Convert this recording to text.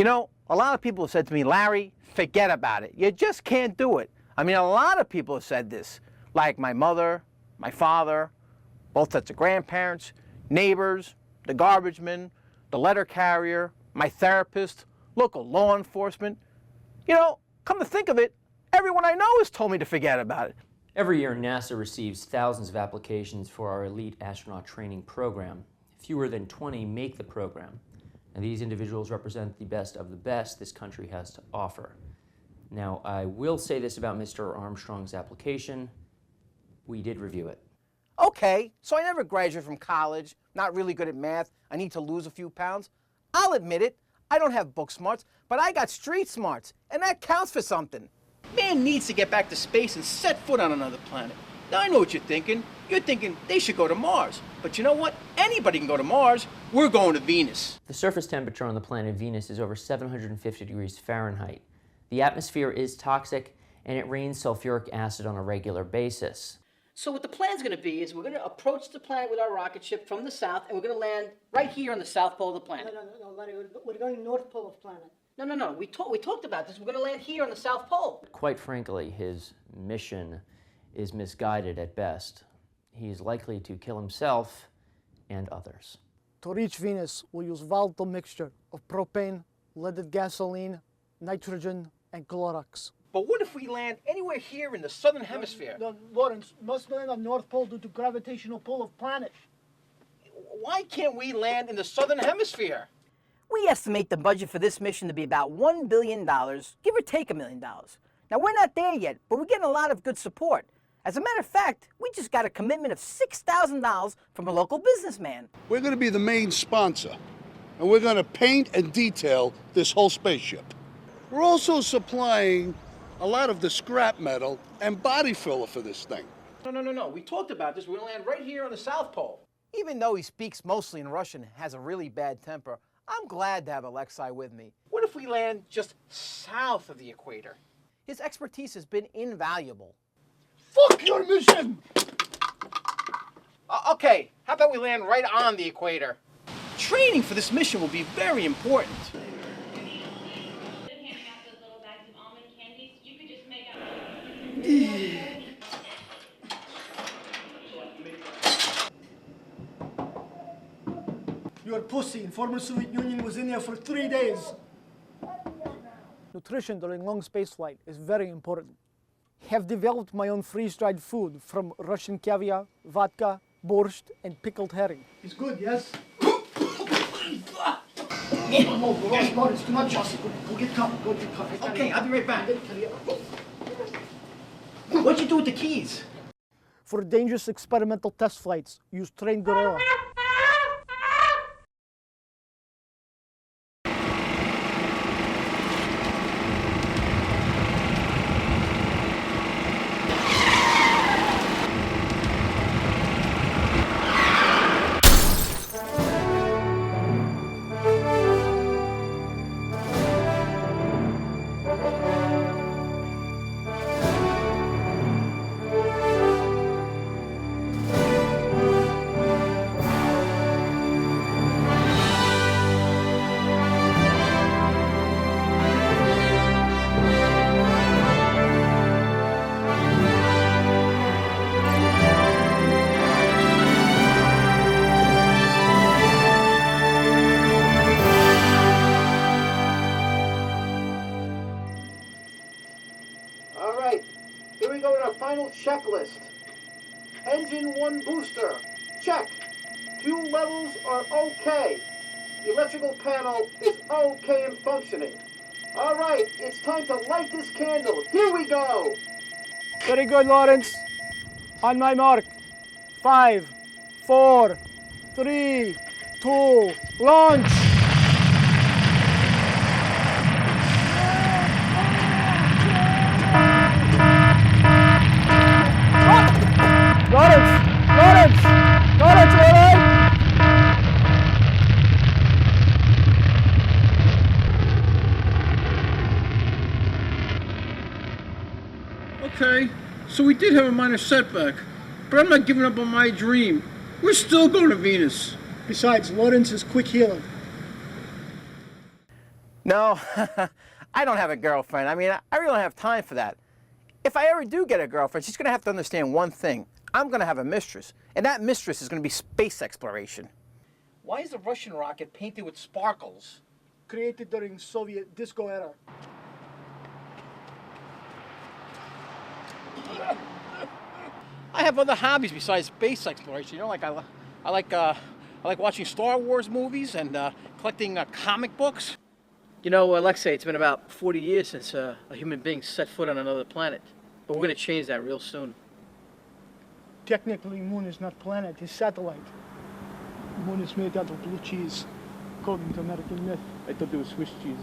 You know, a lot of people have said to me, Larry, forget about it. You just can't do it. I mean, a lot of people have said this, like my mother, my father, both sets of grandparents, neighbors, the garbage man, the letter carrier, my therapist, local law enforcement. You know, come to think of it, everyone I know has told me to forget about it. Every year, NASA receives thousands of applications for our elite astronaut training program. Fewer than 20 make the program, and these individuals represent the best of the best this country has to offer. Now, I will say this about Mr. Armstrong's application. We did review it. Okay, so I never graduated from college, not really good at math, I need to lose a few pounds. I'll admit it, I don't have book smarts, but I got street smarts, and that counts for something. Man needs to get back to space and set foot on another planet. Now I know what you're thinking. You're thinking they should go to Mars. But you know what? Anybody can go to Mars. We're going to Venus. The surface temperature on the planet Venus is over 750 degrees Fahrenheit. The atmosphere is toxic, and it rains sulfuric acid on a regular basis. So what the plan's going to be is we're going to approach the planet with our rocket ship from the south, and we're going to land right here on the south pole of the planet. No, Larry, we're going north pole of planet. No. We talked about this. We're going to land here on the south pole. Quite frankly, his mission is misguided at best. He is likely to kill himself and others. To reach Venus, we'll use volatile mixture of propane, leaded gasoline, nitrogen, and Clorox. But what if we land anywhere here in the southern hemisphere? No, Lawrence, must land on north pole due to gravitational pull of planet. Why can't we land in the southern hemisphere? We estimate the budget for this mission to be about $1 billion, give or take $1 million. Now, we're not there yet, but we're getting a lot of good support. As a matter of fact, we just got a commitment of $6,000 from a local businessman. We're going to be the main sponsor, and we're going to paint and detail this whole spaceship. We're also supplying a lot of the scrap metal and body filler for this thing. No. We talked about this. We're going to land right here on the South Pole. Even though he speaks mostly in Russian and has a really bad temper, I'm glad to have Alexi with me. What if we land just south of the equator? His expertise has been invaluable. Fuck your mission! Okay, how about we land right on the equator? Training for this mission will be very important. You're a pussy. Former Soviet Union was in there for 3 days. Nutrition during long space flight is very important. Have developed my own freeze-dried food from Russian caviar, vodka, borscht, and pickled herring. It's good, yes? No, it's too much. Go get coffee. Okay, I'll be right back. What'd you do with the keys? For dangerous experimental test flights, use trained gorilla. Checklist. Engine 1 booster. Check. Fuel levels are okay. Electrical panel is okay and functioning. All right, it's time to light this candle. Here we go. Very good, Lawrence. On my mark. 5, 4, 3, 2, launch. Lawrence, all right? Okay, so we did have a minor setback, but I'm not giving up on my dream. We're still going to Venus. Besides, Lawrence is quick healing. No, I don't have a girlfriend. I mean, I really don't have time for that. If I ever do get a girlfriend, she's going to have to understand one thing. I'm going to have a mistress, and that mistress is going to be space exploration. Why is the Russian rocket painted with sparkles? Created during Soviet disco era. I have other hobbies besides space exploration. You know, like I like watching Star Wars movies and collecting comic books. You know, Alexi, it's been about 40 years since a human being set foot on another planet. But we're going to change that real soon. Technically, moon is not planet, it's satellite. Moon is made out of blue cheese, according to American myth. I thought it was Swiss cheese.